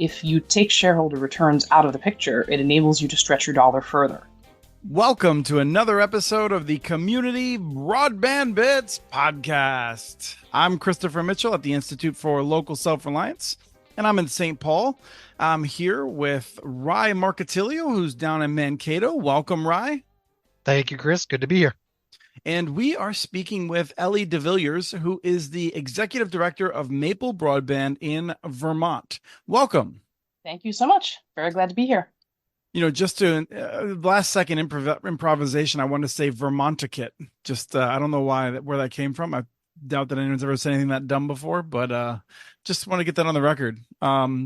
if you take shareholder returns out of the picture, it enables you to stretch your dollar further. Welcome to another episode of the Community Broadband Bits podcast. I'm Christopher Mitchell at the Institute for Local Self-Reliance, and I'm in St. Paul. I'm here with Rye Marcatilio, who's down in Mankato. Welcome, Rye. Thank you, Chris. Good to be here. And we are speaking with Ellie de Villiers, who is the Executive Director of Maple Broadband in Vermont. Welcome. Thank you so much. Very glad to be here. You know, just to last second improvisation, I want to say Vermonticate. Just I don't know where that came from. I doubt that anyone's ever said anything that dumb before, but just want to get that on the record.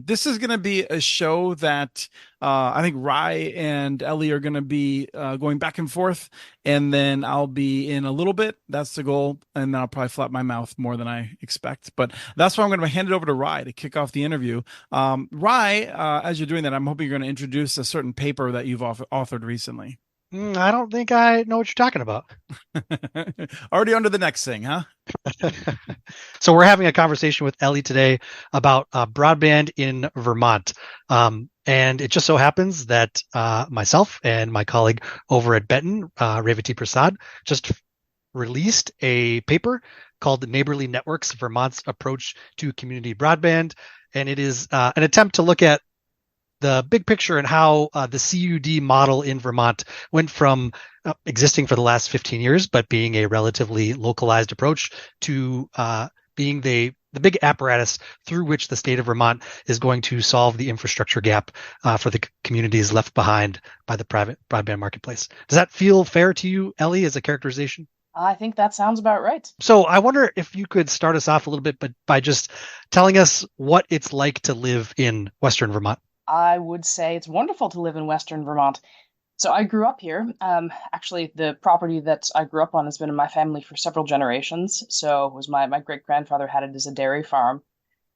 This is going to be a show that I think Rye and Ellie are going to be going back and forth, and then I'll be in a little bit. That's the goal, and then I'll probably flap my mouth more than I expect. But that's why I'm going to hand it over to Rye to kick off the interview. Rye, as you're doing that, I'm hoping you're going to introduce a certain paper that you've authored recently. I don't think I know what you're talking about. Already on to the next thing, huh? So we're having a conversation with Ellie today about broadband in Vermont. And it just so happens that myself and my colleague over at Benton, Revati Prasad, just released a paper called Neighborly Networks, Vermont's Approach to Community Broadband. And it is an attempt to look at the big picture and how the CUD model in Vermont went from existing for the last 15 years, but being a relatively localized approach to being the big apparatus through which the state of Vermont is going to solve the infrastructure gap for the communities left behind by the private broadband marketplace. Does that feel fair to you, Ellie, as a characterization? I think that sounds about right. So I wonder if you could start us off a little bit by just telling us what it's like to live in Western Vermont. I would say it's wonderful to live in Western Vermont. So I grew up here. Actually, the property that I grew up on has been in my family for several generations. So it was my great-grandfather had it as a dairy farm.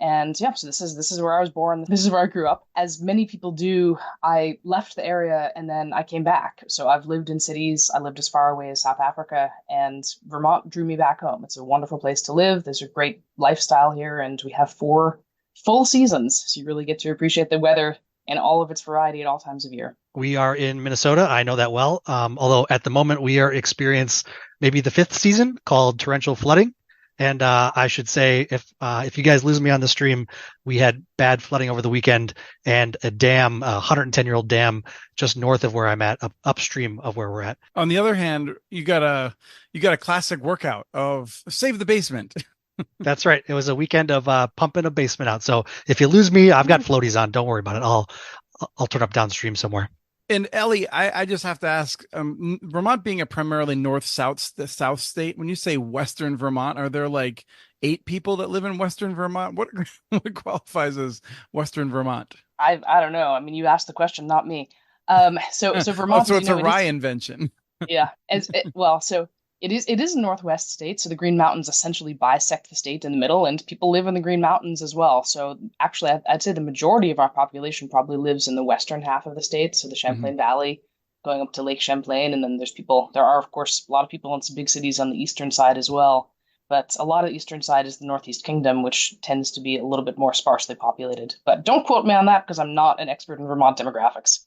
And yeah, so this is where I was born. This is where I grew up. As many people do, I left the area and then I came back. So I've lived in cities. I lived as far away as South Africa, and Vermont drew me back home. It's a wonderful place to live. There's a great lifestyle here, and we have 4 full seasons, so you really get to appreciate the weather and all of its variety at all times of year. We are in Minnesota. I know that well. Although at the moment we are experiencing maybe the 5th season called torrential flooding. And I should say, if you guys lose me on the stream, we had bad flooding over the weekend, and a 110-year-old dam just north of where I'm at, upstream of where we're at. On the other hand, you got a classic workout of save the basement. That's right. It was a weekend of pumping a basement out. So if you lose me, I've got floaties on. Don't worry about it. I'll turn up downstream somewhere. And Ellie, I just have to ask, Vermont being a primarily north-south state, when you say Western Vermont, are there like 8 people that live in Western Vermont? What qualifies as Western Vermont? I don't know. I mean, you asked the question, not me. So Vermont. So it's a Rye invention. Yeah. So it is a Northwest state, so the Green Mountains essentially bisect the state in the middle, and people live in the Green Mountains as well. So actually, I'd say the majority of our population probably lives in the western half of the state, so the Champlain Valley, going up to Lake Champlain, and then there are, of course, a lot of people in some big cities on the eastern side as well. But a lot of the eastern side is the Northeast Kingdom, which tends to be a little bit more sparsely populated. But don't quote me on that, because I'm not an expert in Vermont demographics.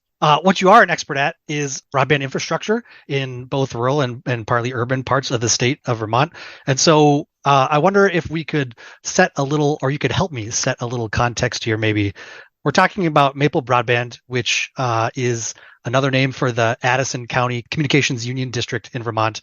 What you are an expert at is broadband infrastructure in both rural and partly urban parts of the state of Vermont. And so I wonder if we could you could help me set a little context here maybe. We're talking about Maple Broadband, which is another name for the Addison County Communications Union District in Vermont.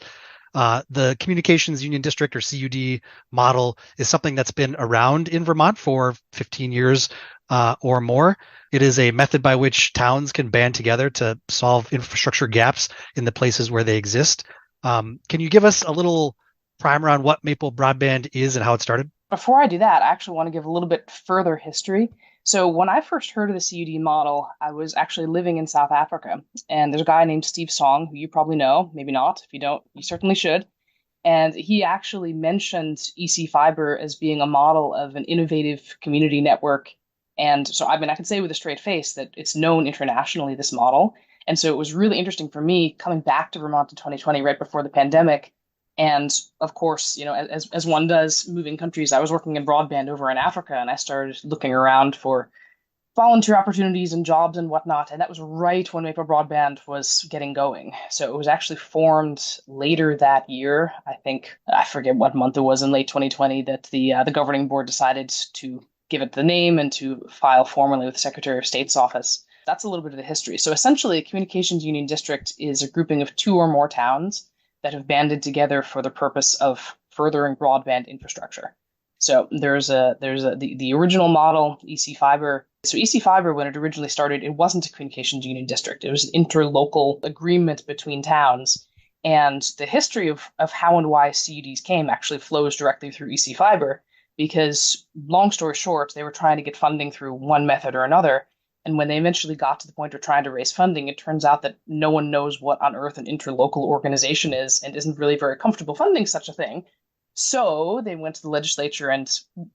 The Communications Union District, or CUD model, is something that's been around in Vermont for 15 years or more. It is a method by which towns can band together to solve infrastructure gaps in the places where they exist. Can you give us a little primer on what Maple Broadband is and how it started? Before I do that, I actually want to give a little bit further history. So when I first heard of the CUD model, I was actually living in South Africa. And there's a guy named Steve Song, who you probably know, maybe not. If you don't, you certainly should. And he actually mentioned EC Fiber as being a model of an innovative community network. And so, I can say with a straight face that it's known internationally, this model. And so it was really interesting for me coming back to Vermont in 2020, right before the pandemic. And of course, as one does moving countries, I was working in broadband over in Africa, and I started looking around for volunteer opportunities and jobs and whatnot. And that was right when Maple Broadband was getting going. So it was actually formed later that year. I think, I forget what month it was, in late 2020, that the governing board decided to give it the name and to file formally with the Secretary of State's office. That's a little bit of the history. So essentially, a communications union district is a grouping of two or more towns that have banded together for the purpose of furthering broadband infrastructure. So the original model, EC Fiber. So EC Fiber, when it originally started, it wasn't a communications union district. It was an interlocal agreement between towns. And the history of how and why CUDs came actually flows directly through EC Fiber, because long story short, they were trying to get funding through one method or another. And when they eventually got to the point of trying to raise funding, it turns out that no one knows what on earth an interlocal organization is and isn't really very comfortable funding such a thing. So they went to the legislature and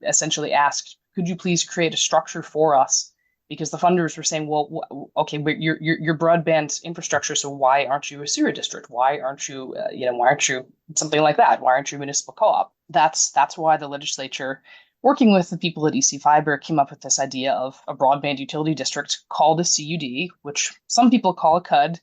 essentially asked, could you please create a structure for us? Because the funders were saying, well, okay, but you're broadband infrastructure, so why aren't you a sewer district? Why aren't you, why aren't you something like that? Why aren't you a municipal co-op? That's why the legislature, working with the people at EC Fiber, came up with this idea of a broadband utility district called a CUD, which some people call a CUD.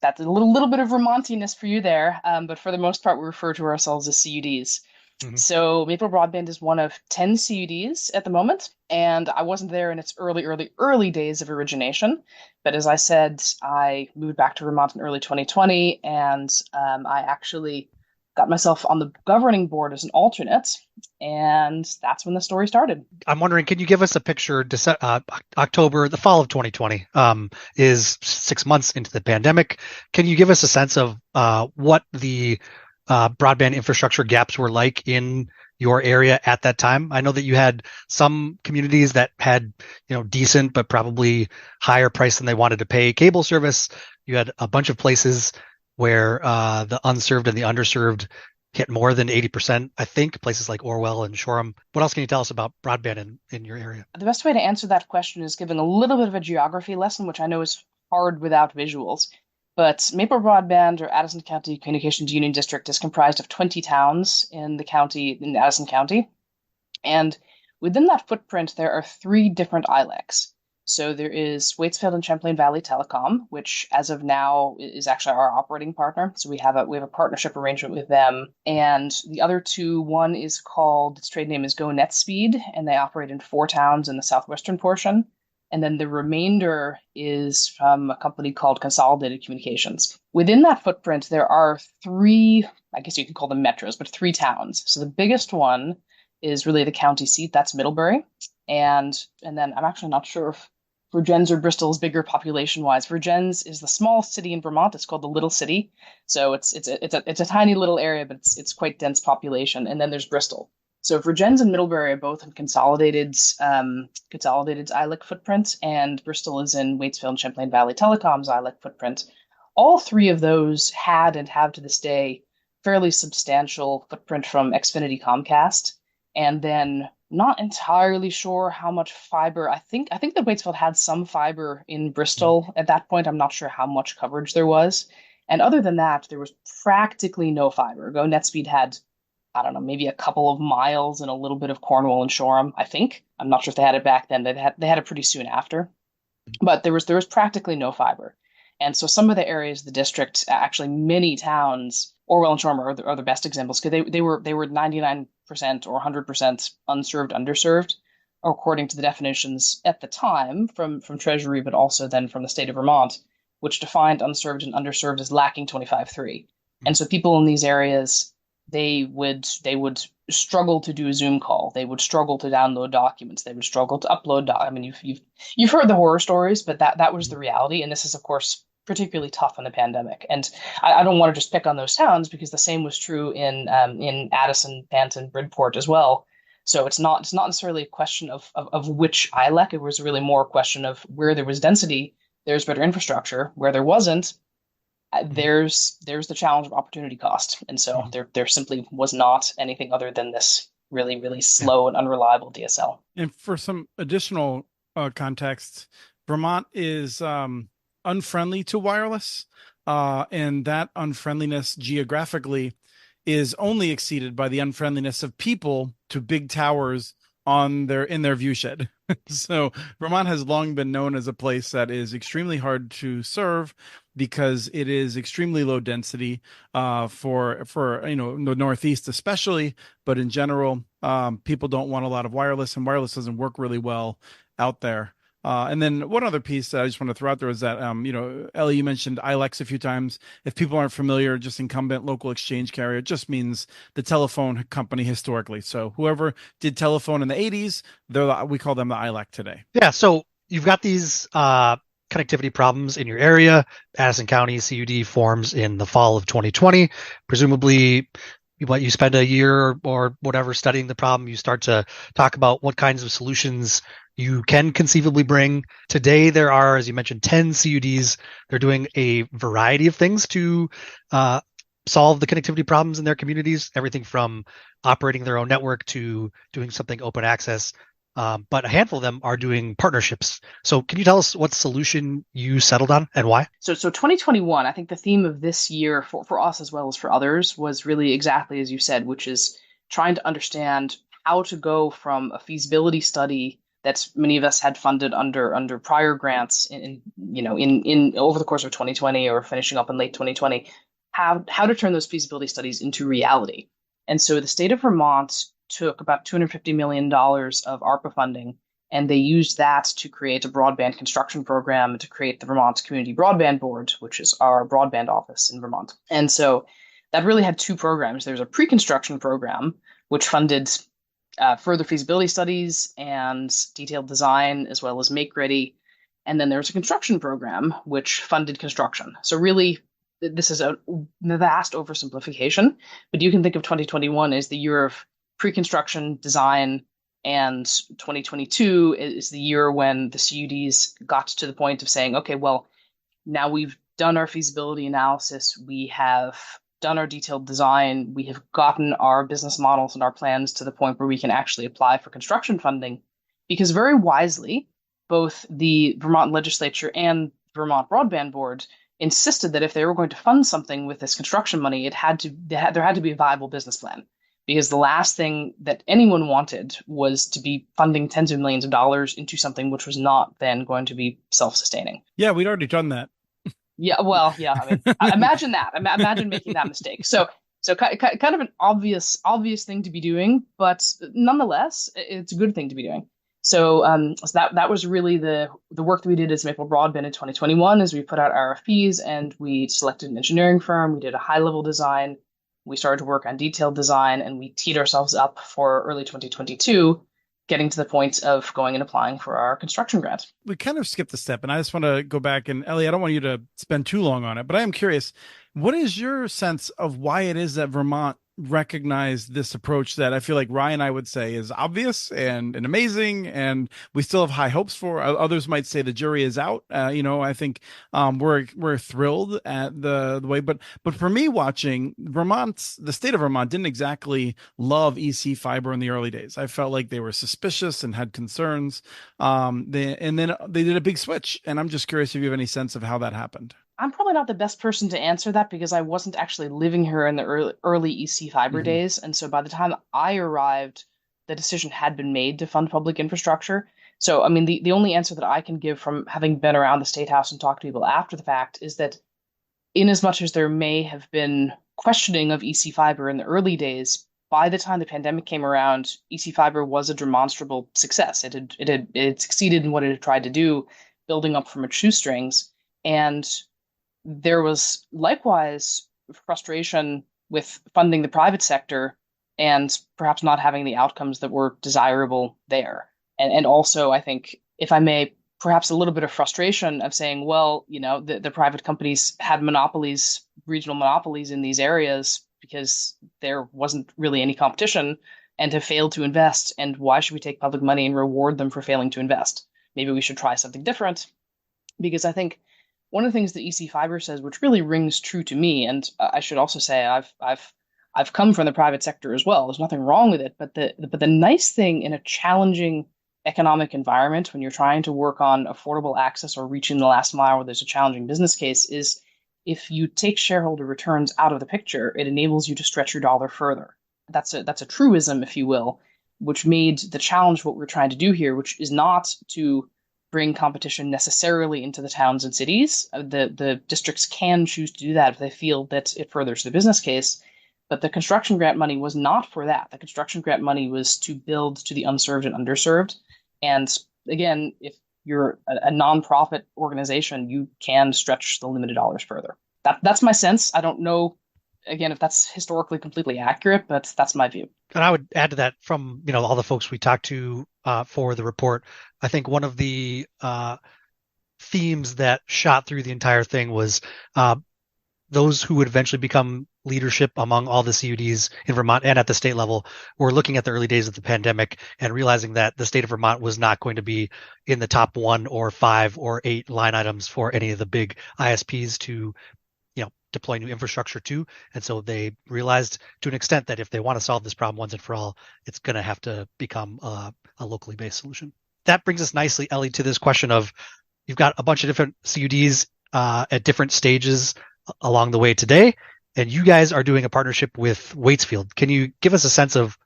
That's a little bit of Vermontiness for you there, but for the most part, we refer to ourselves as CUDs. Mm-hmm. So Maple Broadband is one of 10 CUDs at the moment, and I wasn't there in its early days of origination. But as I said, I moved back to Vermont in early 2020, and I actually got myself on the governing board as an alternate, and that's when the story started. I'm wondering, can you give us a picture? October, the fall of 2020 is 6 months into the pandemic. Can you give us a sense of what the broadband infrastructure gaps were like in your area at that time? I know that you had some communities that had, decent but probably higher price than they wanted to pay cable service. You had a bunch of places where the unserved and the underserved hit more than 80%, I think, places like Orwell and Shoreham. What else can you tell us about broadband in your area? The best way to answer that question is giving a little bit of a geography lesson, which I know is hard without visuals. But Maple Broadband, or Addison County Communications Union District, is comprised of 20 towns in Addison County. And within that footprint, there are 3 different ILECs. So there is Waitsfield and Champlain Valley Telecom, which as of now is actually our operating partner. So we have a partnership arrangement with them. And the other 2, one is called, its trade name is Go NetSpeed, and they operate in 4 towns in the southwestern portion. And then the remainder is from a company called Consolidated Communications. Within that footprint, there are 3, I guess you could call them metros, but 3 towns. So the biggest one is really the county seat, that's Middlebury. And then I'm actually not sure if Vergennes or Bristol is bigger population-wise. Vergennes is the small city in Vermont. It's called the Little City, so it's a tiny little area, but it's quite dense population. And then there's Bristol. So Vergennes and Middlebury are both in Consolidated's ILEC footprint, and Bristol is in Waitsfield and Champlain Valley Telecom's ILEC footprint. All 3 of those had and have to this day fairly substantial footprint from Xfinity Comcast, and then not entirely sure how much fiber. I think that Waitsfield had some fiber in Bristol at that point. I'm not sure how much coverage there was. And other than that, there was practically no fiber. Go NetSpeed had, I don't know, maybe a couple of miles and a little bit of Cornwall and Shoreham, I think. I'm not sure if they had it back then. They had it pretty soon after. But there was practically no fiber. And so some of the areas of the district, actually many towns, Orwell and Shoreham are the best examples, because they were 99% or 100% unserved, underserved, according to the definitions at the time from Treasury, but also then from the state of Vermont, which defined unserved and underserved as lacking 25.3. And so people in these areas, they would struggle to do a Zoom call. They would struggle to download documents. They would struggle to upload. I mean, you've heard the horror stories, but that was the reality. And this is, of course, particularly tough in the pandemic. And I don't want to just pick on those towns, because the same was true in Addison, Panton, Bridport as well. So it's not necessarily a question of which ILEC. It was really more a question of where there was density, there's better infrastructure. Where there wasn't, there's the challenge of opportunity cost. And so there simply was not anything other than this really, really slow and unreliable DSL. And for some additional context, Vermont is unfriendly to wireless, and that unfriendliness geographically is only exceeded by the unfriendliness of people to big towers in their view shed. So Vermont has long been known as a place that is extremely hard to serve because it is extremely low density for the Northeast especially, but in general, people don't want a lot of wireless, and wireless doesn't work really well out there. And then one other piece that I just want to throw out there is that, Ellie, you mentioned ILEX a few times. If people aren't familiar, just incumbent local exchange carrier, it just means the telephone company historically. So whoever did telephone in the 80s, we call them the ILEC today. Yeah. So you've got these connectivity problems in your area. Addison County CUD forms in the fall of 2020. Presumably, you spend a year or whatever studying the problem, you start to talk about what kinds of solutions you can conceivably bring. Today, there are, as you mentioned, 10 CUDs. They're doing a variety of things to solve the connectivity problems in their communities, everything from operating their own network to doing something open access. But a handful of them are doing partnerships. So can you tell us what solution you settled on and why? So 2021, I think the theme of this year for us as well as for others was really exactly as you said, which is trying to understand how to go from a feasibility study that many of us had funded under prior grants in over the course of 2020 or finishing up in late 2020, how to turn those feasibility studies into reality. And so the state of Vermont took about $250 million of ARPA funding, and they used that to create a broadband construction program to create the Vermont Community Broadband Board, which is our broadband office in Vermont. And so that really had two programs. There's a pre-construction program, which funded further feasibility studies and detailed design, as well as make ready. And then there's a construction program, which funded construction. So really, this is a vast oversimplification, but you can think of 2021 as the year of pre-construction design, and 2022 is the year when the CUDs got to the point of saying, okay, well, now we've done our feasibility analysis, we have done our detailed design, we have gotten our business models and our plans to the point where we can actually apply for construction funding. Because very wisely, both the Vermont legislature and Vermont Broadband Board insisted that if they were going to fund something with this construction money, there had to be a viable business plan. Because the last thing that anyone wanted was to be funding tens of millions of dollars into something which was not then going to be self-sustaining. Yeah, we'd already done that. Yeah, well, yeah. I mean, imagine that. Imagine making that mistake. So kind of an obvious thing to be doing, but nonetheless, it's a good thing to be doing. So that was really the work that we did as Maple Broadband in 2021. Is we put out RFPs and we selected an engineering firm. We did a high-level design. We started to work on detailed design, and we teed ourselves up for early 2022, getting to the point of going and applying for our construction grant. We kind of skipped a step, and I just want to go back. And Ellie, I don't want you to spend too long on it, but I am curious, what is your sense of why it is that Vermont recognized this approach that I feel like Ryan and I would say is obvious and amazing, and we still have high hopes for? Others might say the jury is out. I think we're thrilled at the way, but for me, watching the state of Vermont didn't exactly love EC fiber in the early days. I felt like they were suspicious and had concerns. And then they did a big switch, and I'm just curious if you have any sense of how that happened. I'm probably not the best person to answer that because I wasn't actually living here in the early EC fiber days. And so by the time I arrived, the decision had been made to fund public infrastructure. So, I mean, the only answer that I can give from having been around the State House and talked to people after the fact is that in as much as there may have been questioning of EC fiber in the early days, by the time the pandemic came around, EC fiber was a demonstrable success. It had succeeded in what it had tried to do, building up from its shoestrings. And there was likewise frustration with funding the private sector and perhaps not having the outcomes that were desirable there. And also, I think, if I may, perhaps a little bit of frustration of saying, well, the private companies had monopolies, regional monopolies in these areas because there wasn't really any competition and have failed to invest. And why should we take public money and reward them for failing to invest? Maybe we should try something different. Because I think one of the things that EC Fiber says, which really rings true to me, and I should also say I've come from the private sector as well. There's nothing wrong with it, but the nice thing in a challenging economic environment when you're trying to work on affordable access or reaching the last mile where there's a challenging business case is if you take shareholder returns out of the picture, it enables you to stretch your dollar further. That's a truism, if you will. which made the challenge what we're trying to do here, which is not to bring competition necessarily into the towns and cities. The districts can choose to do that if they feel that it furthers the business case. But the construction grant money was not for that. The construction grant money was to build to the unserved and underserved. And again, if you're a nonprofit organization, you can stretch the limited dollars further. That's my sense. I don't know, again, if that's historically completely accurate, but that's my view. And I would add to that from, all the folks we talked to for the report. I think one of the themes that shot through the entire thing was those who would eventually become leadership among all the CUDs in Vermont and at the state level were looking at the early days of the pandemic and realizing that the state of Vermont was not going to be in the top 1 or 5 or 8 line items for any of the big ISPs to deploy new infrastructure to. And so they realized to an extent that if they want to solve this problem once and for all, it's going to have to become a locally based solution. That brings us nicely, Ellie, to this question of you've got a bunch of different CUDs at different stages along the way today, and you guys are doing a partnership with Waitsfield. Can you give us a sense of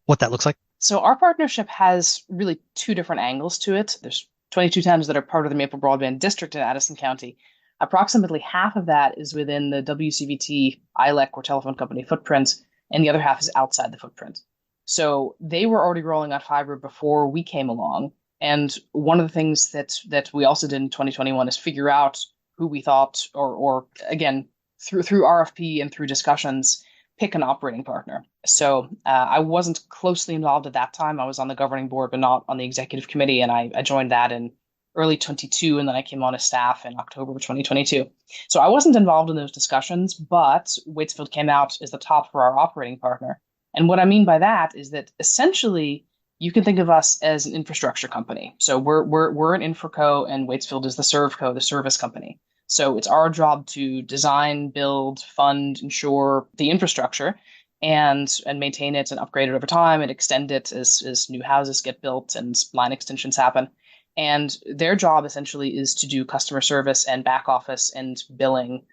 what that looks like? So our partnership has really 2 different angles to it. There's 22 towns that are part of the Maple Broadband District in Addison County. Approximately half of that is within the WCVT ILEC or telephone company footprint, and the other half is outside the footprint. So they were already rolling out fiber before we came along. And one of the things that we also did in 2021 is figure out who we thought, or again, through RFP and through discussions, pick an operating partner. So I wasn't closely involved at that time. I was on the governing board, but not on the executive committee, and I joined that in early 22, and then I came on as staff in October 2022. So I wasn't involved in those discussions, but Waitsfield came out as the top for our operating partner. And what I mean by that is that essentially you can think of us as an infrastructure company. So we're an infraco, and Waitsfield is the servco, the service company. So it's our job to design, build, fund, ensure the infrastructure and maintain it and upgrade it over time and extend it as new houses get built and line extensions happen. And their job essentially is to do customer service and back office and billing.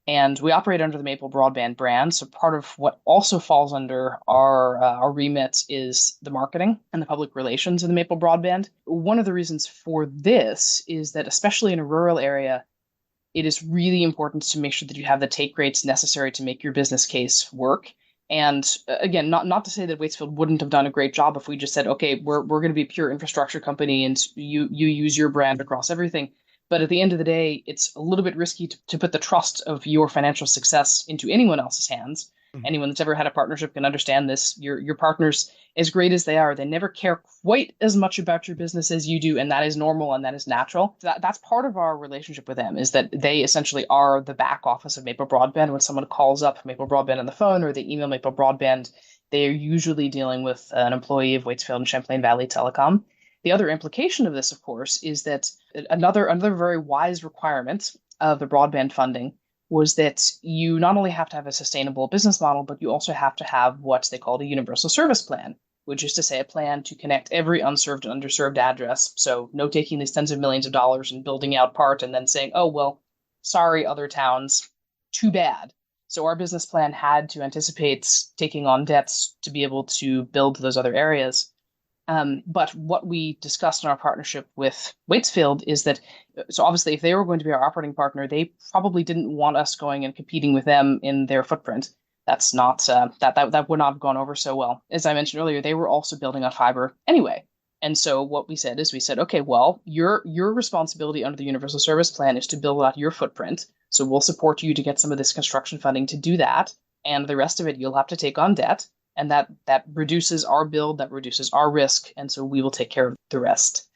And we operate under the Maple Broadband brand. So part of what also falls under our remit is the marketing and the public relations of the Maple Broadband. One of the reasons for this is that, especially in a rural area, it is really important to make sure that you have the take rates necessary to make your business case work. And again, not to say that Waitsfield wouldn't have done a great job if we just said, okay, we're going to be a pure infrastructure company and you use your brand across everything. But at the end of the day, it's a little bit risky to put the trust of your financial success into anyone else's hands. Mm-hmm. Anyone that's ever had a partnership can understand this. Your partners, as great as they are, they never care quite as much about your business as you do, and that is normal and that is natural. That's part of our relationship with them, is that they essentially are the back office of Maple Broadband. When someone calls up Maple Broadband on the phone or they email Maple Broadband, they are usually dealing with an employee of Waitsfield and Champlain Valley Telecom. The other implication of this, of course, is that another very wise requirement of the broadband funding was that you not only have to have a sustainable business model, but you also have to have what they call a universal service plan, which is to say a plan to connect every unserved and underserved address. So no taking these tens of millions of dollars and building out part and then saying, oh, well, sorry, other towns, too bad. So our business plan had to anticipate taking on debts to be able to build those other areas. But what we discussed in our partnership with Waitsfield is that, so obviously if they were going to be our operating partner, they probably didn't want us going and competing with them in their footprint. That's not, that would not have gone over so well. As I mentioned earlier, they were also building on fiber anyway. And so what we said is okay, well, your responsibility under the Universal Service Plan is to build out your footprint. So we'll support you to get some of this construction funding to do that. And the rest of it, you'll have to take on debt. And that reduces our build, that reduces our risk, and so we will take care of the rest.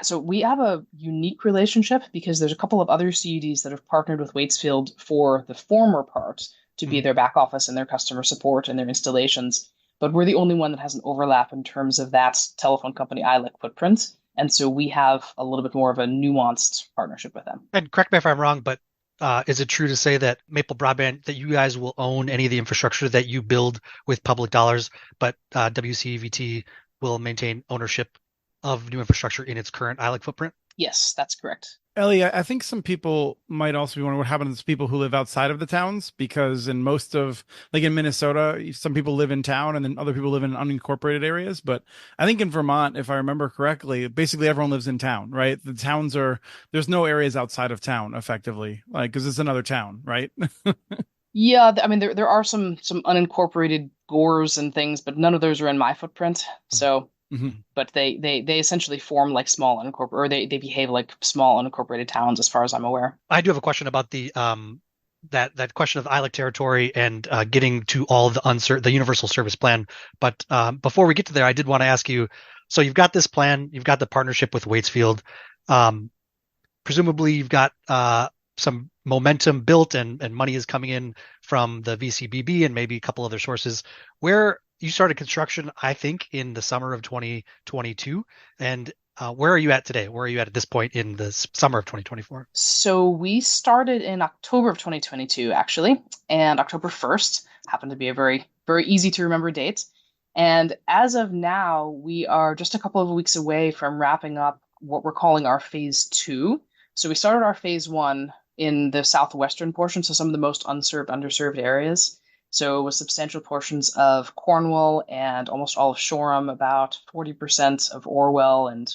So we have a unique relationship because there's a couple of other CUDs that have partnered with Waitsfield for the former part to be their back office and their customer support and their installations. But we're the only one that has an overlap in terms of that telephone company ILEC footprint. And so we have a little bit more of a nuanced partnership with them. And correct me if I'm wrong, but is it true to say that Maple Broadband, that you guys will own any of the infrastructure that you build with public dollars, but WCVT will maintain ownership of new infrastructure in its current ILEC footprint? Yes, that's correct. Ellie, I think some people might also be wondering what happens to people who live outside of the towns, because in most of, like in Minnesota, some people live in town and then other people live in unincorporated areas. But I think in Vermont, if I remember correctly, basically everyone lives in town, right? The towns are, there's no areas outside of town effectively, like, because it's another town, right? Yeah, I mean there are some unincorporated gores and things, but none of those are in my footprint. So, Mhm. but they essentially form like small unincorporated, or they behave like small unincorporated towns, as far as I'm aware. I do have a question about the that question of ILEC territory and getting to all the universal service plan. But before we get to there, I did want to ask you. So you've got this plan, you've got the partnership with Waitsfield. Um, Presumably, you've got some momentum built, and money is coming in from the VCBB and maybe a couple other sources. Where you started construction, I think, in the summer of 2022, and where are you at today? Where are you at this point in the summer of 2024? So we started in October of 2022, actually, and October 1st happened to be a very easy to remember date. And as of now, we are just a couple of weeks away from wrapping up what we're calling our phase two. So we started our phase one in the southwestern portion, so some of the most unserved, underserved areas. So it was substantial portions of Cornwall and almost all of Shoreham, about 40% of Orwell, and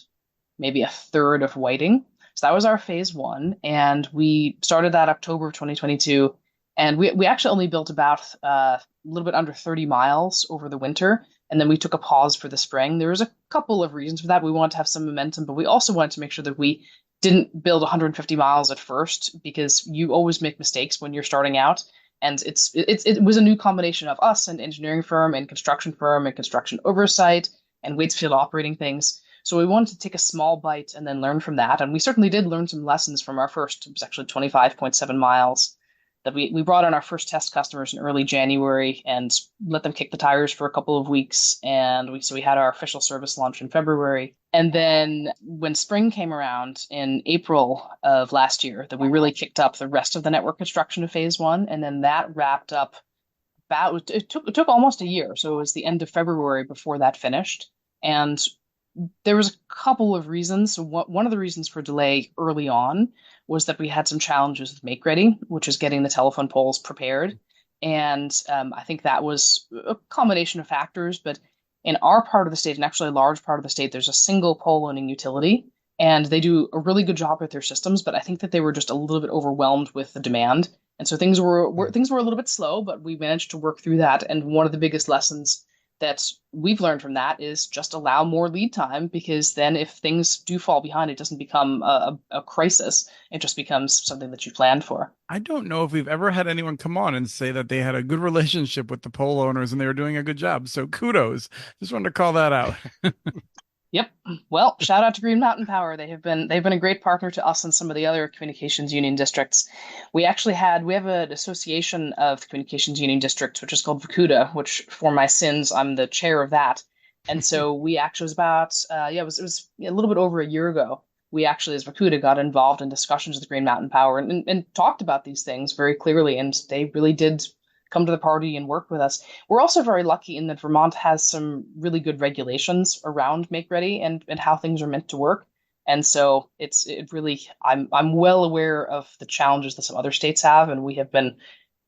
maybe a third of Whiting. So that was our phase one, and we started that October of 2022. And we actually only built about a little bit under 30 miles over the winter, and then we took a pause for the spring. There was a couple of reasons for that. We wanted to have some momentum, but we also wanted to make sure that we didn't build 150 miles at first, because you always make mistakes when you're starting out. And it was a new combination of us, an engineering firm and construction oversight and Waitsfield operating things. So we wanted to take a small bite and then learn from that. And we certainly did learn some lessons from our first, it was actually 25.7 miles, that we brought on our first test customers in early January and let them kick the tires for a couple of weeks. And we had our official service launch in February. And then when spring came around in April of last year, that we really kicked up the rest of the network construction of phase one. And then that wrapped up about, it took almost a year. So it was the end of February before that finished. And there was a couple of reasons. So one of the reasons for delay early on was that we had some challenges with Make Ready, which is getting the telephone poles prepared. And I think that was a combination of factors. But in our part of the state, and actually a large part of the state, there's a single pole owning utility, and they do a really good job with their systems. But I think that they were just a little bit overwhelmed with the demand, and so things were a little bit slow. But we managed to work through that. And one of the biggest lessons that we've learned from that is just allow more lead time, because then if things do fall behind, it doesn't become a crisis. It just becomes something that you planned for. I don't know if we've ever had anyone come on and say that they had a good relationship with the pole owners and they were doing a good job. So kudos. Just wanted to call that out. Yep. Well, shout out to Green Mountain Power. They've been a great partner to us and some of the other communications union districts. We have an association of communications union districts, which is called VCUDA, which, for my sins, I'm the chair of that. And so we actually, was about it was a little bit over a year ago. We actually, as VCUDA, got involved in discussions with Green Mountain Power and talked about these things very clearly, and they really did come to the party and work with us. We're also very lucky in that Vermont has some really good regulations around Make Ready and how things are meant to work. And so I'm well aware of the challenges that some other states have, and we have been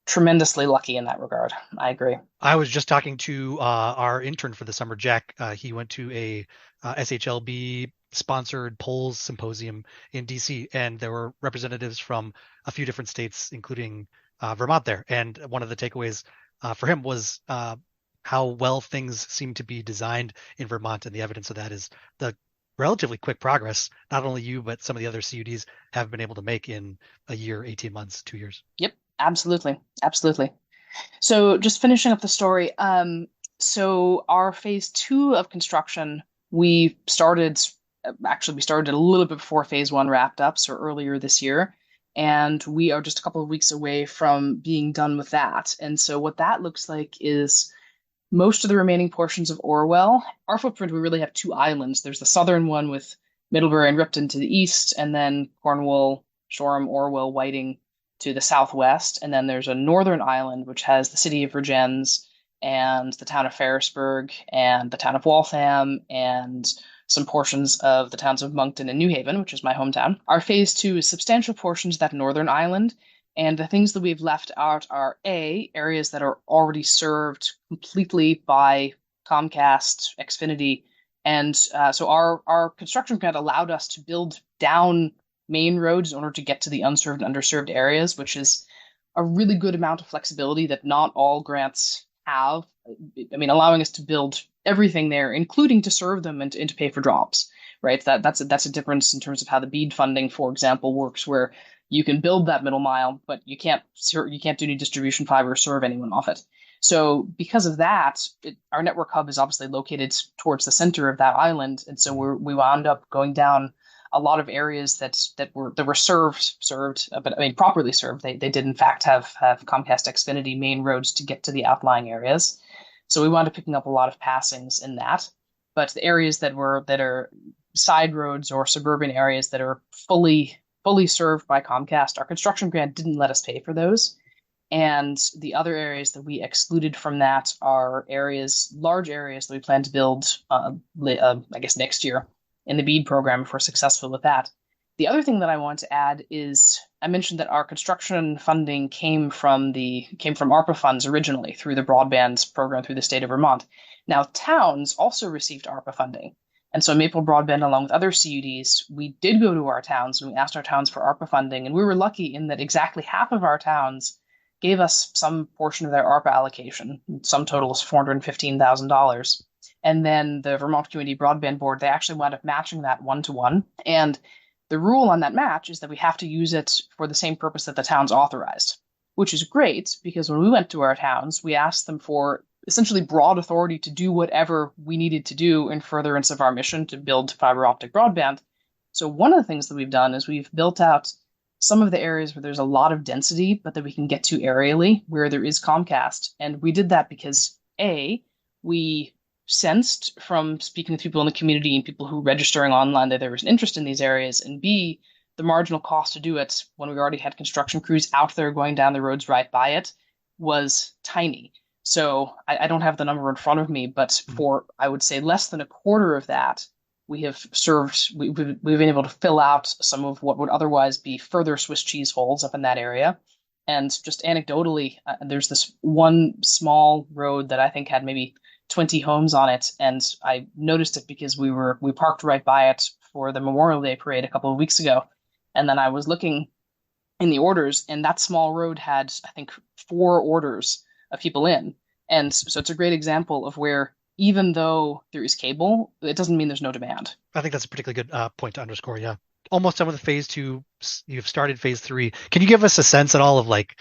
tremendously lucky in that regard. I agree. I was just talking to our intern for the summer, Jack. He went to a SHLB sponsored polls symposium in DC, and there were representatives from a few different states, including Vermont there. And one of the takeaways for him was how well things seem to be designed in Vermont. And the evidence of that is the relatively quick progress not only you, but some of the other CUDs have been able to make in a year, 18 months, 2 years. Yep, absolutely. Absolutely. So just finishing up the story. So our phase two of construction, we started a little bit before phase one wrapped up, so earlier this year. And we are just a couple of weeks away from being done with that. And so what that looks like is most of the remaining portions of Orwell. Our footprint, we really have two islands. There's the southern one with Middlebury and Ripton to the east, and then Cornwall, Shoreham, Orwell, Whiting to the southwest. And then there's a northern island, which has the city of Vergennes and the town of Ferrisburgh and the town of Waltham and some portions of the towns of Moncton and New Haven, which is my hometown. Our phase two is substantial portions of that northern island. And the things that we've left out are A, areas that are already served completely by Comcast, Xfinity. And so our construction grant allowed us to build down main roads in order to get to the unserved and underserved areas, which is a really good amount of flexibility that not all grants have. I mean, allowing us to build everything there, including to serve them and to pay for drops, right? That's a difference in terms of how the BEAD funding, for example, works, where you can build that middle mile, but you can't do any distribution fiber or serve anyone off it. So because of that, our network hub is obviously located towards the center of that island, and so we wound up going down a lot of areas that were served, but I mean properly served. They did in fact have Comcast Xfinity main roads to get to the outlying areas. So we wound up picking up a lot of passings in that. But the areas that are side roads or suburban areas that are fully served by Comcast, our construction grant didn't let us pay for those. And the other areas that we excluded from that are large areas that we plan to build, I guess next year in the BEAD program if we're successful with that. The other thing that I want to add is I mentioned that our construction funding came from ARPA funds originally through the broadband program through the state of Vermont. Now, towns also received ARPA funding. And so Maple Broadband, along with other CUDs, we did go to our towns and we asked our towns for ARPA funding. And we were lucky in that exactly half of our towns gave us some portion of their ARPA allocation. Some total is $415,000. And then the Vermont Community Broadband Board, they actually wound up matching that 1-to-1. And the rule on that match is that we have to use it for the same purpose that the towns authorized, which is great because when we went to our towns, we asked them for essentially broad authority to do whatever we needed to do in furtherance of our mission to build fiber optic broadband. So one of the things that we've done is we've built out some of the areas where there's a lot of density, but that we can get to aerially where there is Comcast. And we did that because A, we sensed from speaking with people in the community and people who were registering online that there was an interest in these areas, and B, the marginal cost to do it when we already had construction crews out there going down the roads right by it was tiny. So I don't have the number in front of me, but for, I would say, less than a quarter of that, we've been able to fill out some of what would otherwise be further Swiss cheese holes up in that area. And just anecdotally, there's this one small road that I think had maybe 20 homes on it, and I noticed it because we parked right by it for the Memorial Day parade a couple of weeks ago, and then I was looking in the orders, and that small road had, I think, 4 orders of people in, and so it's a great example of where even though there is cable, it doesn't mean there's no demand. I think that's a particularly good point to underscore. Yeah, almost done with phase 2. You've started phase 3. Can you give us a sense at all of like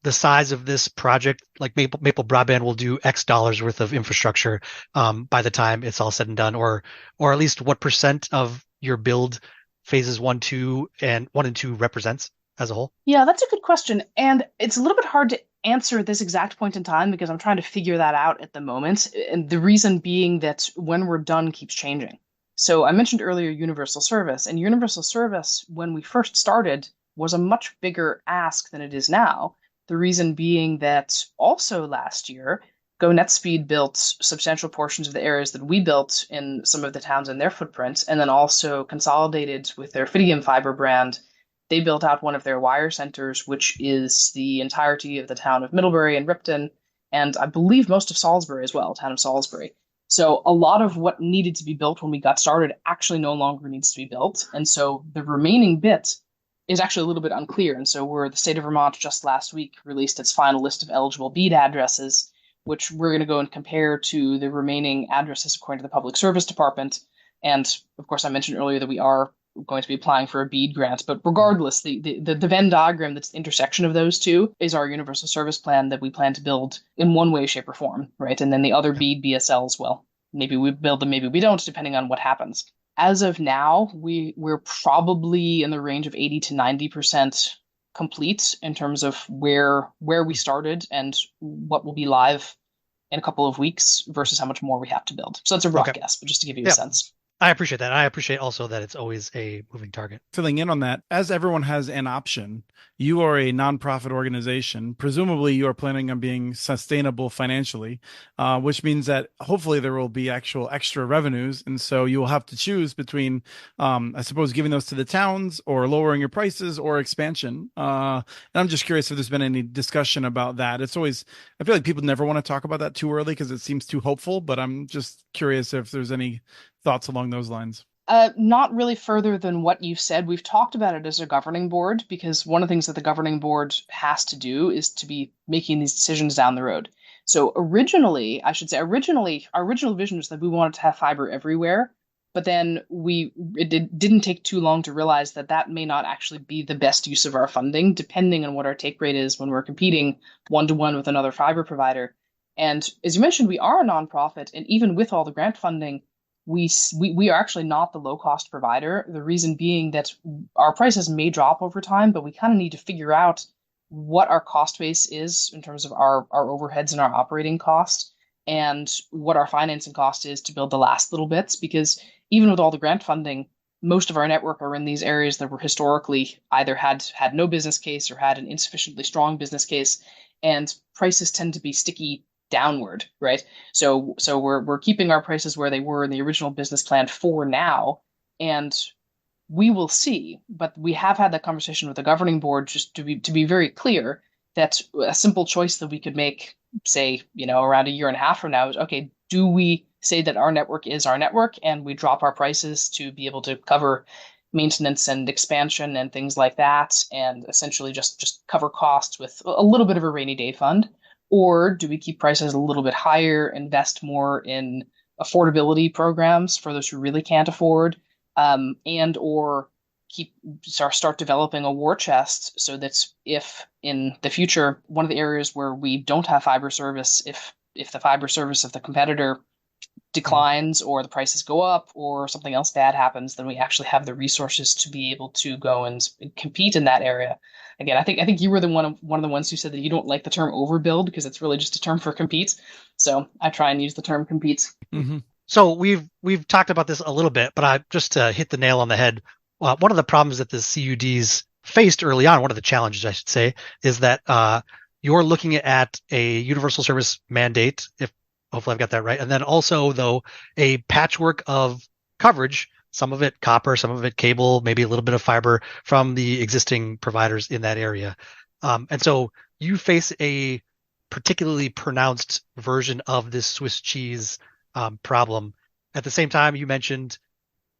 the size of this project? Like Maple Broadband will do X dollars worth of infrastructure by the time it's all said and done, or at least what percent of your build phases 1, 2, and 1 and 2 represents as a whole? Yeah, that's a good question, and it's a little bit hard to answer at this exact point in time because I'm trying to figure that out at the moment. And the reason being that when we're done keeps changing. So I mentioned earlier universal service, and universal service when we first started was a much bigger ask than it is now. The reason being that also last year, GoNetspeed built substantial portions of the areas that we built in some of the towns in their footprint, and then also consolidated with their Fidium fiber brand. They built out one of their wire centers, which is the entirety of the town of Middlebury and Ripton, and I believe most of Salisbury as well, town of Salisbury. So a lot of what needed to be built when we got started actually no longer needs to be built. And so the remaining bit is actually a little bit unclear. And so the state of Vermont just last week released its final list of eligible BEAD addresses, which we're going to go and compare to the remaining addresses according to the Public Service Department. And of course, I mentioned earlier that we are going to be applying for a BEAD grant. But regardless, the Venn diagram that's the intersection of those two is our universal service plan that we plan to build in one way, shape, or form, right? And then the other BEAD BSLs, well, maybe we build them, maybe we don't, depending on what happens. As of now, we're probably in the range of 80 to 90% complete in terms of where we started and what will be live in a couple of weeks versus how much more we have to build. So that's a rough guess, but just to give you a sense. I appreciate that. I appreciate also that it's always a moving target. Filling in on that, as everyone has an option, you are a nonprofit organization. Presumably, you are planning on being sustainable financially, which means that hopefully there will be actual extra revenues. And so you will have to choose between, I suppose, giving those to the towns or lowering your prices or expansion. And I'm just curious if there's been any discussion about that. It's always, I feel like people never want to talk about that too early because it seems too hopeful, but I'm just curious if there's any thoughts along those lines. Not really further than what you've said. We've talked about it as a governing board because one of the things that the governing board has to do is to be making these decisions down the road. So originally, I should say, our original vision was that we wanted to have fiber everywhere, but then didn't take too long to realize that that may not actually be the best use of our funding, depending on what our take rate is when we're competing one-to-one with another fiber provider. And as you mentioned, we are a nonprofit, and even with all the grant funding, we are actually not the low cost provider. The reason being that our prices may drop over time, but we kind of need to figure out what our cost base is in terms of our overheads and our operating cost, and what our financing cost is to build the last little bits. Because even with all the grant funding, most of our network are in these areas that were historically either had no business case or had an insufficiently strong business case, and prices tend to be sticky downward, right? So we're keeping our prices where they were in the original business plan for now, and we will see. But we have had that conversation with the governing board just to be very clear that a simple choice that we could make, say, around a year and a half from now is, okay, do we say that our network is our network and we drop our prices to be able to cover maintenance and expansion and things like that, and essentially just cover costs with a little bit of a rainy day fund? Or do we keep prices a little bit higher, invest more in affordability programs for those who really can't afford, and or start developing a war chest so that if in the future one of the areas where we don't have fiber service, if the fiber service of the competitor declines or the prices go up or something else bad happens, then we actually have the resources to be able to go and compete in that area. Again, I think you were the one of the ones who said that you don't like the term overbuild because it's really just a term for compete. So I try and use the term compete. Mm-hmm. So we've talked about this a little bit, but just to hit the nail on the head, one of the problems that the CUDs faced early on, one of the challenges I should say, is that you're looking at a universal service mandate, if hopefully I've got that right, and then also though a patchwork of coverage, some of it copper, some of it cable, maybe a little bit of fiber from the existing providers in that area, and so you face a particularly pronounced version of this Swiss cheese problem. At the same time, you mentioned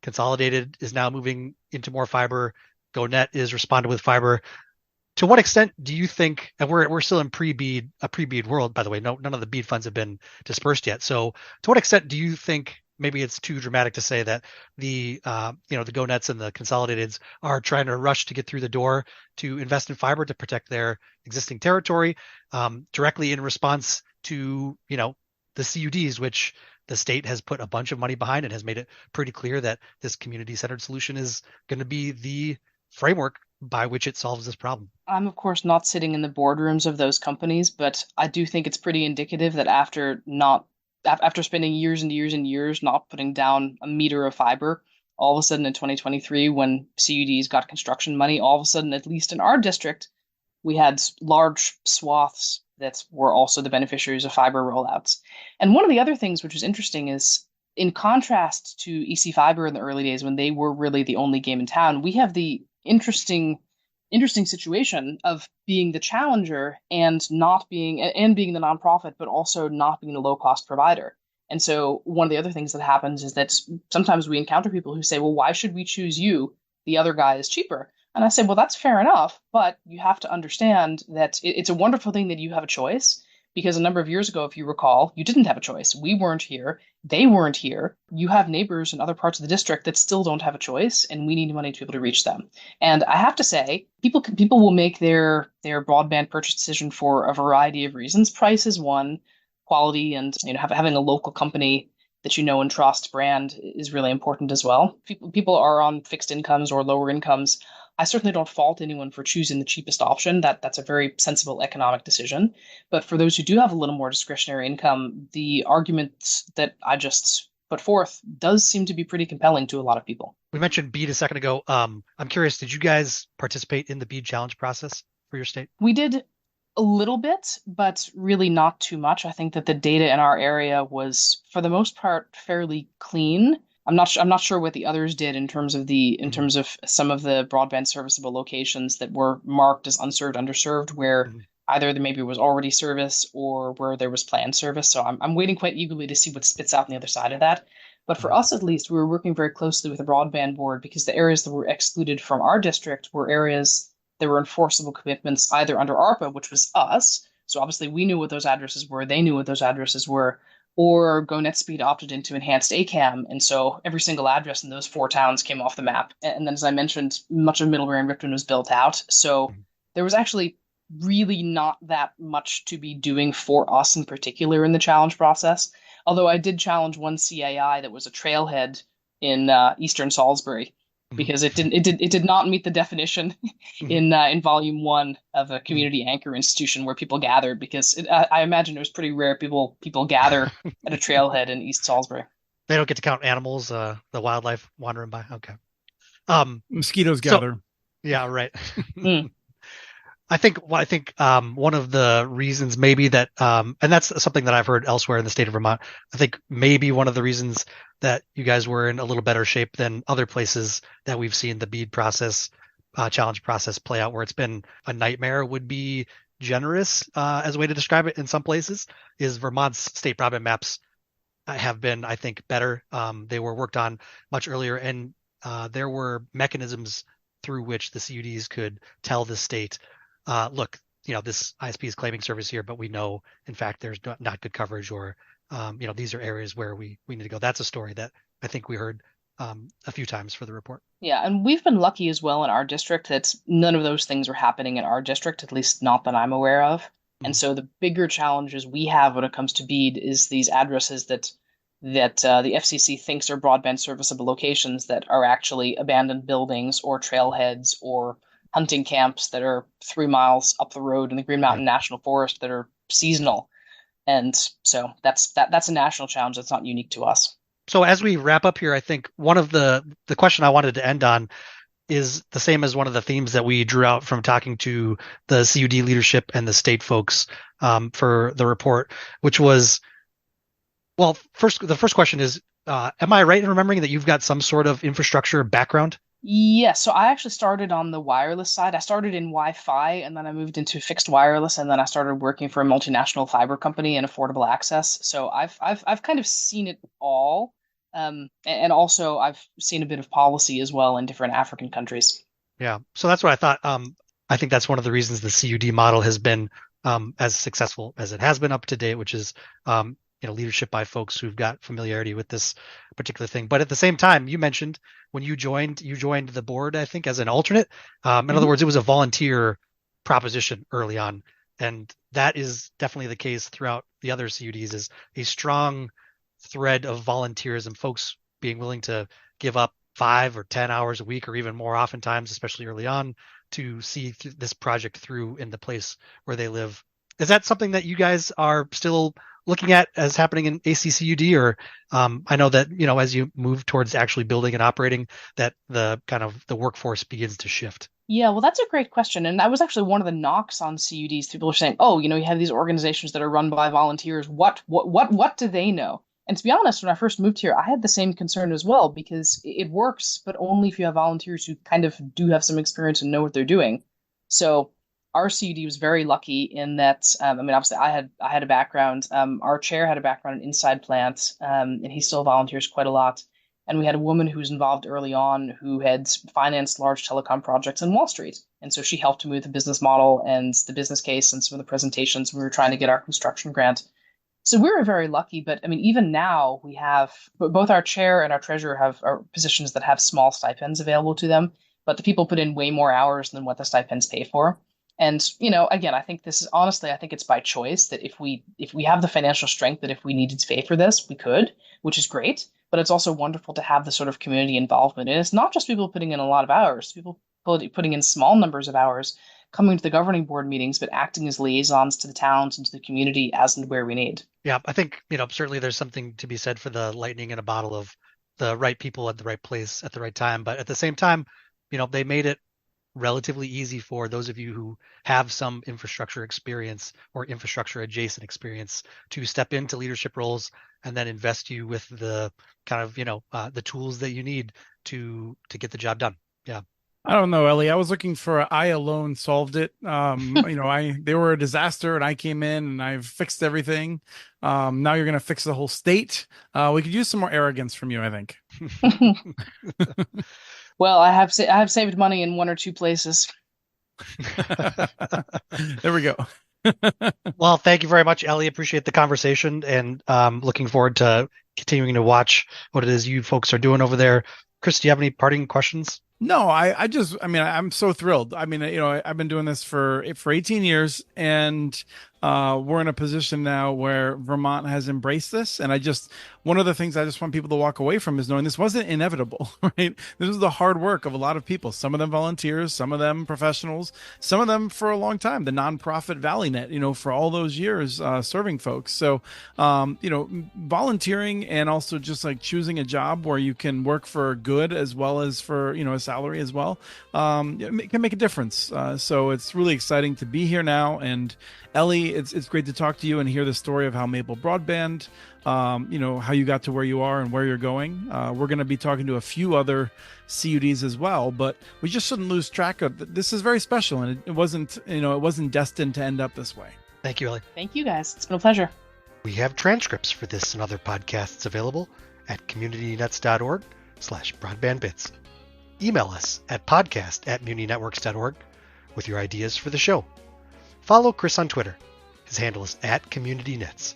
Consolidated is now moving into more fiber. GoNet is responding with fiber. To what extent do you think, and we're still in a pre-BEAD world, by the way, none of the BEAD funds have been dispersed yet. So to what extent do you think, maybe it's too dramatic to say that the GoNets and the Consolidateds are trying to rush to get through the door to invest in fiber to protect their existing territory, directly in response to, the CUDs, which the state has put a bunch of money behind and has made it pretty clear that this community-centered solution is going to be the framework by which it solves this problem. I'm, of course, not sitting in the boardrooms of those companies, but I do think it's pretty indicative that after spending years and years and years not putting down a meter of fiber, all of a sudden in 2023, when CUDs got construction money, all of a sudden, at least in our district, we had large swaths that were also the beneficiaries of fiber rollouts. And one of the other things which was interesting is, in contrast to EC Fiber in the early days when they were really the only game in town, we have the interesting situation of being the challenger and being the nonprofit, but also not being the low cost provider. And so one of the other things that happens is that sometimes we encounter people who say, well, why should we choose you? The other guy is cheaper. And I say, well, that's fair enough, but you have to understand that it's a wonderful thing that you have a choice, because a number of years ago, if you recall, you didn't have a choice. We weren't here. They weren't here. You have neighbors in other parts of the district that still don't have a choice, and we need money to be able to reach them. And I have to say, people will make their broadband purchase decision for a variety of reasons. Price is one, quality, and having a local company that you know and trust brand is really important as well. People are on fixed incomes or lower incomes. I certainly don't fault anyone for choosing the cheapest option. That's a very sensible economic decision. But for those who do have a little more discretionary income, the arguments that I just put forth does seem to be pretty compelling to a lot of people. We mentioned BEAD a second ago. I'm curious, did you guys participate in the BEAD challenge process for your state? We did a little bit, but really not too much. I think that the data in our area was, for the most part, fairly clean. I'm not sure what the others did in terms of some of the broadband serviceable locations that were marked as unserved, underserved, where Mm-hmm. either there maybe was already service or where there was planned service. So I'm waiting quite eagerly to see what spits out on the other side of that. But for us, at least, we were working very closely with the broadband board because the areas that were excluded from our district were areas there were enforceable commitments either under ARPA, which was us. So obviously we knew what those addresses were, they knew what those addresses were, or GoNetspeed opted into enhanced ACAM. And so every single address in those four towns came off the map. And then, as I mentioned, much of Middlebury and Ripton was built out. So there was actually really not that much to be doing for us in particular in the challenge process. Although I did challenge one CAI that was a trailhead in eastern Salisbury because it did not meet the definition in volume one of a community anchor institution where people gathered, because I imagine it was pretty rare people gather at a trailhead in East Salisbury. They don't get to count animals, the wildlife wandering by. Okay. Mosquitoes gather. Yeah, right. I think one of the reasons maybe that, and that's something that I've heard elsewhere in the state of Vermont. I think maybe one of the reasons that you guys were in a little better shape than other places that we've seen the BEAD process, challenge process play out, where it's been a nightmare, would be generous as a way to describe it in some places, is Vermont's state broadband maps have been, I think, better. They were worked on much earlier, and there were mechanisms through which the CUDs could tell the state, look, this ISP is claiming service here, but we know, in fact, there's not good coverage, or, these are areas where we need to go. That's a story that I think we heard a few times for the report. Yeah, and we've been lucky as well in our district that none of those things are happening in our district, at least not that I'm aware of. And so the bigger challenges we have when it comes to BEAD is these addresses that the FCC thinks are broadband serviceable locations that are actually abandoned buildings or trailheads or hunting camps that are 3 miles up the road in the Green Mountain National Forest that are seasonal. And so that's a national challenge that's not unique to us. So as we wrap up here, I think one of the question I wanted to end on is the same as one of the themes that we drew out from talking to the CUD leadership and the state folks for the report, which was, well, the first question is, am I right in remembering that you've got some sort of infrastructure background? Yes, so I actually started on the wireless side. I started in Wi-Fi, and then I moved into fixed wireless, and then I started working for a multinational fiber company and affordable access. So I've kind of seen it all, and also I've seen a bit of policy as well in different African countries. Yeah, so that's what I thought. I think that's one of the reasons the CUD model has been as successful as it has been up to date, which is leadership by folks who've got familiarity with this particular thing. But at the same time, you mentioned when you joined the board, I think, as an alternate. In other words, it was a volunteer proposition early on. And that is definitely the case throughout the other CUDs, is a strong thread of volunteerism, folks being willing to give up 5 or 10 hours a week, or even more oftentimes, especially early on, to see this project through in the place where they live. Is that something that you guys are still looking at as happening in ACCUD, or I know that, as you move towards actually building and operating, that the kind of the workforce begins to shift? Yeah, well, that's a great question. And that was actually one of the knocks on CUDs. People are saying, oh, you have these organizations that are run by volunteers. What do they know? And to be honest, when I first moved here, I had the same concern as well, because it works, but only if you have volunteers who kind of do have some experience and know what they're doing. So our CUD was very lucky in that, obviously I had a background. Our chair had a background in inside plants, and he still volunteers quite a lot. And we had a woman who was involved early on who had financed large telecom projects in Wall Street. And so she helped me with the business model and the business case and some of the presentations. We were trying to get our construction grant. So we were very lucky. But even now we have both our chair and our treasurer have positions that have small stipends available to them. But the people put in way more hours than what the stipends pay for. And, again, I think I think it's by choice that if we have the financial strength, that if we needed to pay for this, we could, which is great. But it's also wonderful to have the sort of community involvement. And it's not just people putting in a lot of hours, people putting in small numbers of hours, coming to the governing board meetings, but acting as liaisons to the towns and to the community as and where we need. Yeah, I think, certainly there's something to be said for the lightning in a bottle of the right people at the right place at the right time. But at the same time, they made it relatively easy for those of you who have some infrastructure experience or infrastructure adjacent experience to step into leadership roles and then invest you with the kind of, the tools that you need to get the job done. Yeah. I don't know, Ellie. I was looking for I alone solved it. They were a disaster and I came in and I've fixed everything. Now you're gonna fix the whole state. We could use some more arrogance from you, I think. Well, I have saved money in one or two places. There we go. Well, thank you very much, Ellie. Appreciate the conversation, and looking forward to continuing to watch what it is you folks are doing over there. Chris, do you have any parting questions? No, I'm so thrilled. I've been doing this for 18 years, and we're in a position now where Vermont has embraced this. And one of the things I just want people to walk away from is knowing this wasn't inevitable, right? This was the hard work of a lot of people, some of them volunteers, some of them professionals, some of them for a long time, the nonprofit ValleyNet, for all those years, serving folks. So, volunteering and also just like choosing a job where you can work for good as well as for, a salary as well, it can make a difference. So it's really exciting to be here now. And Ellie, it's great to talk to you and hear the story of how Maple Broadband, how you got to where you are and where you're going. We're going to be talking to a few other CUDs as well, but we just shouldn't lose track of this. Is very special, and it wasn't destined to end up this way. Thank you, Ellie. Thank you, guys. It's been a pleasure. We have transcripts for this and other podcasts available at communitynets.org/broadbandbits. Email us at podcast@muninetworks.org with your ideas for the show. Follow Chris on Twitter. His handle is @CommunityNets.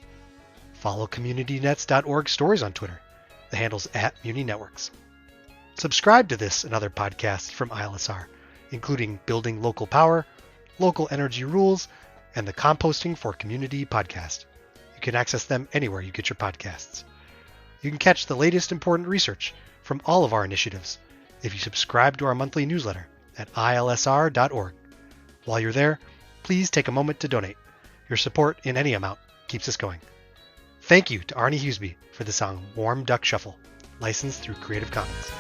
Follow CommunityNets.org stories on Twitter. The handle's @MuniNetworks. Subscribe to this and other podcasts from ILSR, including Building Local Power, Local Energy Rules, and the Composting for Community podcast. You can access them anywhere you get your podcasts. You can catch the latest important research from all of our initiatives if you subscribe to our monthly newsletter at ilsr.org. While you're there, please take a moment to donate. Your support in any amount keeps us going. Thank you to Arnie Huseby for the song Warm Duck Shuffle, licensed through Creative Commons.